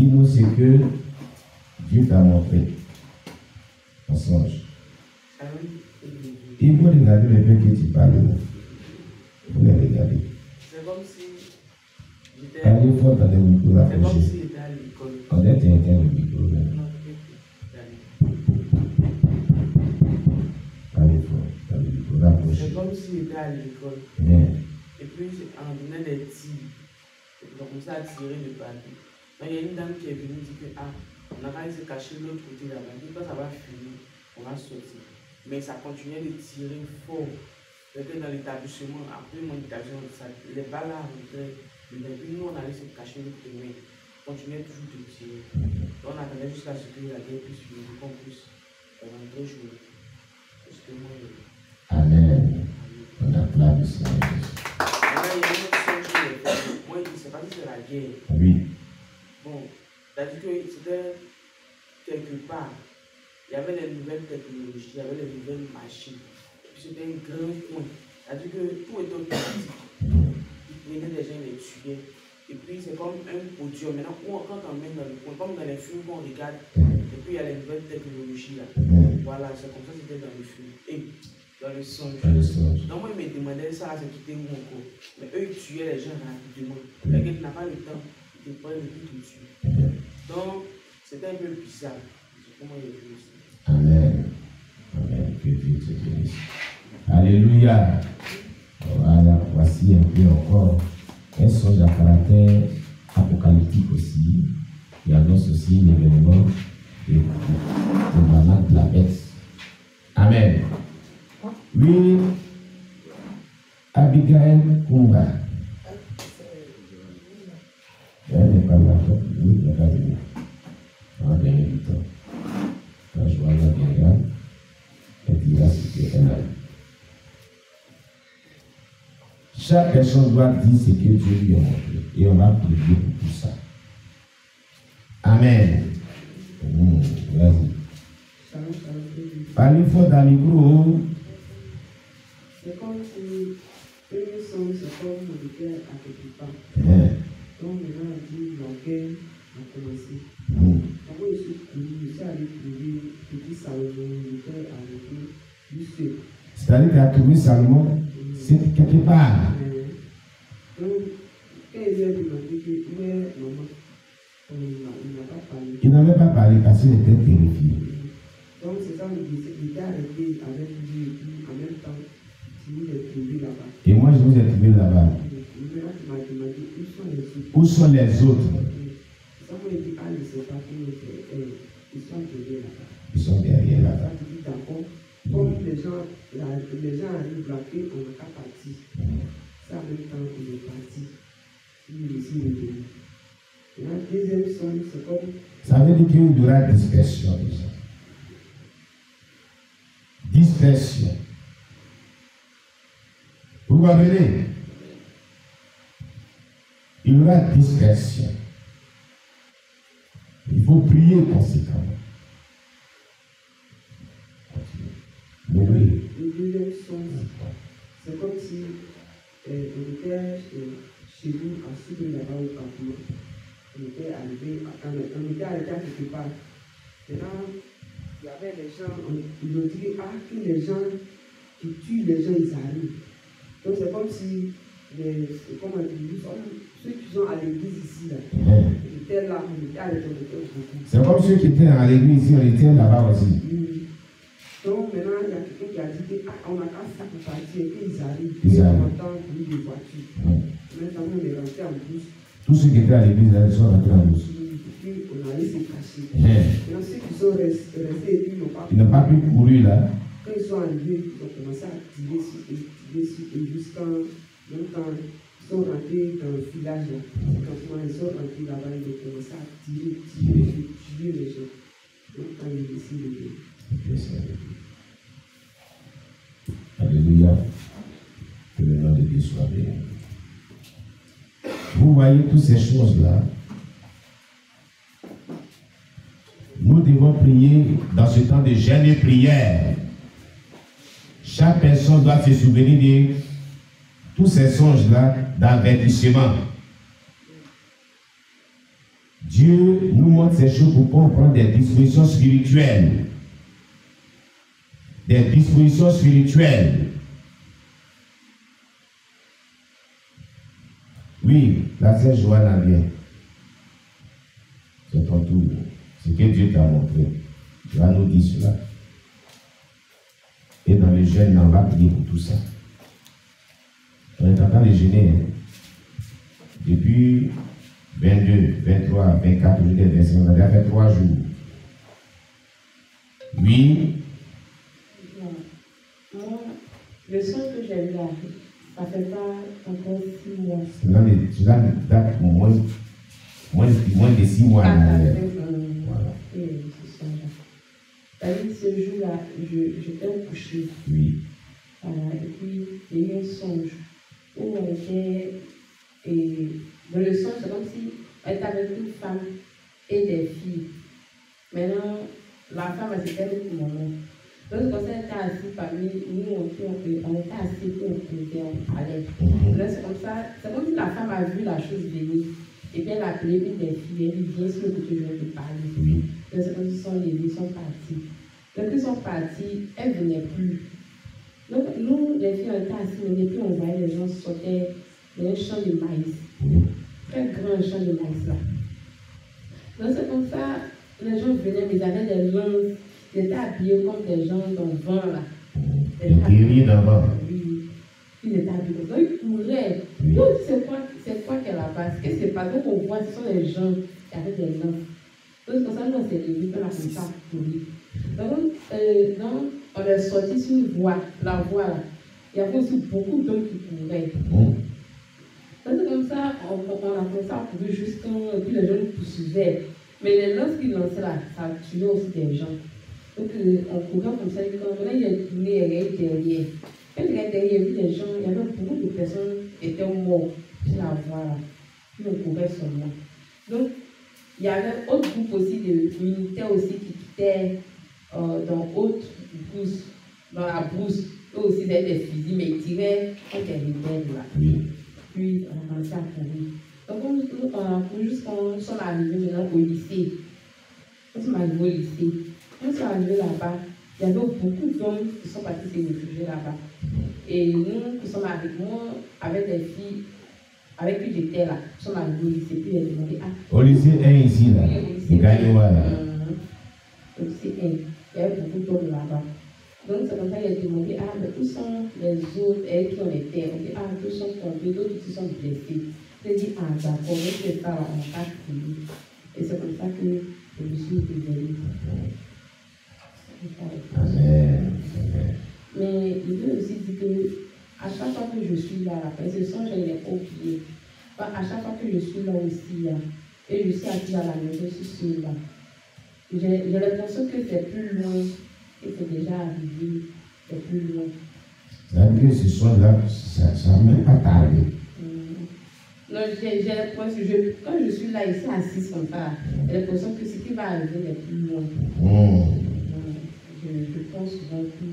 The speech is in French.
Dis-nous ce que Dieu t'a montré en songe. Il faut regarder le peu que tu parles. Il faut les regarder. C'est comme si j'étais. Parlez fort dans le micro C'est comme approché. si j'étais à l'école. On est éteint le micro. Là. Non, Parlez fort dans le micro approché. c'est comme si j'étais à l'école. Bien. Et puis, on donnait des tirs. On a commencé à tirer le papier. Donc, il y a une dame qui est venue dire que, on a qu'à se cacher de l'autre côté là-bas. Quand ça va finir, on va sortir. Mais ça continuait de tirer fort. C'était dans l'établissement, après mon établissement, les balles là rentraient. Mais puis nous, on allait se cacher de l'autre côté. Mais on continuait toujours de tirer. Donc, on attendait jusqu'à ce que la guerre puisse finir, qu'on puisse rentrer jouer. Parce que moi, Amen. On acclame le Seigneur Jésus. Moi, je ne sais pas si c'est la guerre. Oui. Bon, c'est-à-dire que c'était quelque part, il y avait les nouvelles technologies, il y avait les nouvelles machines. Puis c'était un grand point. C'est-à-dire que tout était automatique. Ils prenaient des gens, ils les tuaient. Et puis c'est comme un podium. Maintenant, quand on mène dans le point, comme dans les films qu'on regarde, et puis il y a les nouvelles technologies là. Voilà, c'est comme ça que c'était dans le film. Et dans le songe. Donc moi, ils me demandaient ça, c'est quitter où encore. Mais eux, ils tuaient les gens rapidement. Mais ils n'avaient pas le temps. Ils te prennent le tout de suite. Donc, c'était un peu bizarre. C'est comment il est vu aussi. Amen. Amen. Que Dieu te bénisse. Alléluia. Voilà, voici un peu encore un songe à caractère apocalyptique aussi. Il annonce aussi l'événement de malade de la bête. Amen. Oui, Abigail Kumba. Elle n'est pas là. Oui, elle n'est pas venue. On va gagner du temps. Quand je vois la bien, elle dira ce qu'elle a. Chaque personne doit dire ce que Dieu lui a montré. Et on va prier pour tout ça. Amen. Vas-y. Parlez fort dans le micro. C'est comme si eux sont, c'est comme on était à quelque part. Donc maintenant, on dit la guerre a commencé. Donc moi, je suis allé trouver petit Salomon, il était arrêté du seul. C'est-à-dire qu'il a trouvé Salomon, c'est quelque part. Donc, quand il a demandé que, mais maman, il n'a pas parlé. Il n'avait pas parlé parce qu'il était terrifié. Donc c'est ça, il était arrêté avec lui et puis en même temps, il est trouvé là-bas. Et moi, je vous ai trouvé là-bas. Maintenant, tu m'as demandé où sont les autres. Où sont les autres? Ça m'a dit, ah, je ne sais pas qui ils sont derrière là-bas. Ils sont derrière là-bas. Ça, tu dis d'accord. Comme les gens arrivent là, on n'a qu'à partir. Ça, en même temps, on est parti. Il est ici, il est venu. Et la deuxième somme, c'est comme. Ça veut dire qu'il y aura dispersion déjà. Dispersion. Vous comprenez? Il y aura dispersion. Il faut prier conséquemment. Oui. Le deuxième sens, c'est comme si on était chez nous, assis là-bas au campement. On était arrivé, on était arrêté à quelque part. Maintenant, il y avait les gens, ils ont dit, que les gens qui tuent les gens, ils arrivent. Donc c'est comme si, comment dire, ceux qui sont à l'église ici, là, ils étaient là, on était arrêtés, on était beaucoup. C'est comme ceux qui étaient à l'église ici, on était là-bas aussi. Donc maintenant, il y a quelqu'un qui a dit qu'on a qu'à faire pour partir et qu'ils arrivent. Ils arrivent. On entend le bruit des voitures. Maintenant, on est rentré en bus. Tous ceux qui étaient à l'église, ils sont rentrés en bus. Puis on allait se cacher. Maintenant, ceux qui sont restés et puis ils n'ont pas pu courir là. Quand ils sont arrivés, ils ont commencé à tirer sur et jusqu'à même quand ils sont rentrés dans le village, quand ils sont rentrés là-bas, ils ont commencé à tirer, tuer les gens. Donc quand ils décident de Alléluia. Que le nom de Dieu soit béni. Vous voyez toutes ces choses-là. Nous devons prier dans ce temps de jeûne et prière. Chaque personne doit se souvenir de tous ces songes-là d'avertissement. Dieu nous montre ces choses pour prendre des dispositions spirituelles. Des dispositions spirituelles. Oui, la sœur Joanne vient. C'est ton tour. C'est ce que Dieu t'a montré. Tu vas nous dire cela. Et dans le jeûne, on va prier pour tout ça. On est en train de jeûner. Hein. Depuis 22, 23, 24, jusqu'à 25, on a déjà fait 3 jours. Oui. Moi, le son que j'ai eu là, ça ne fait pas encore 6 mois. Tu l'as date moins de 6 mois. Voilà. Et ce jour-là, j'étais couchée. Oui. Voilà. Et puis, il y a eu un songe où on était. Et dans le songe, c'est comme si on était avec une femme et des filles. Maintenant, la femme, elle s'était avec mon nom. Donc, quand elle était assise parmi nous, on était assis et on parlait. Là, c'est comme ça, c'est comme si la femme a vu la chose venir. Et puis elle a appelé une des filles, elle dit, viens sur le que je viens de parler. Oui. Donc, c'est comme s'ils sont levés, ils sont partis. Donc, ils sont partis, elles ne venaient plus. Donc, nous, les filles, on était assis, et puis on voyait les gens sortir dans un champ de maïs. Très grand champ de maïs là. Donc, c'est comme ça, les gens venaient, mais ils avaient des lances. Ils étaient habillés comme des gens dans le vent là. Des guerriers d'avant. Oui. Ils étaient habillés comme ça. Ils couraient. Oui. Donc, c'est quoi qu'elle a passé? Qu'est-ce qui s'est passé? Donc, on voit, ce sont des gens qui avaient des lances. Donc, c'est comme ça, nous, on s'est levés, on a commencé à courir. Donc, on est sorti sur une voie, la voie là. Il y avait aussi beaucoup d'hommes qui couraient. Donc, c'est comme ça, on a commencé à courir jusqu'à. Et puis, les gens nous poursuivaient. Mais les lances qu'ils lançaient là, ça tuait aussi des gens. Donc, on courait comme ça, et quand il y a derrière. Quand il y a derrière, il y avait des gens, il y avait beaucoup de personnes qui étaient mortes sur la voie là. Puis on courait seulement. Donc, il y avait un autre groupe aussi de militaires aussi qui quittaient dans autre brousse, dans la brousse. Eux aussi, ils avaient des fusils, mais ils tiraient contre les rebelles là. Oui. Puis, on a commencé à courir. Donc, on a couru jusqu'à nous sommes arrivés maintenant au lycée. Nous sommes arrivés au lycée. Quand nous sommes arrivés là-bas, il y avait beaucoup d'hommes qui sont partis se réfugier là-bas. Et nous, qui sommes avec moi, avec des filles, avec qui j'étais là, nous sommes arrivés au lycée. Puis, ils ont demandé, Au lycée 1 ici, là. oui, au lycée. Il gagne là. Au lycée 1. Il y avait beaucoup d'hommes là-bas. Donc, c'est comme ça qu'il a demandé, mais où sont les autres et qui on était? On dit, tous sont tombés, d'autres qui sont blessés. Il a dit, d'accord, on fait ça, on va pas crier. Et c'est comme ça que je me suis désolée. Amen. Mais il veut aussi dire que à chaque fois que je suis là, ce songe, je ne l'ai pas oublié. À chaque fois que je suis là aussi, et je suis assise à la maison, je suis là. J'ai l'impression que c'est plus loin, que c'est déjà arrivé, c'est plus loin. C'est-à-dire que ce soir-là, ça n'a même pas tardé. Non, j'ai l'impression que quand je suis là, ici, assise comme ça, j'ai l'impression que ce qui va arriver est plus loin. Je pense souvent que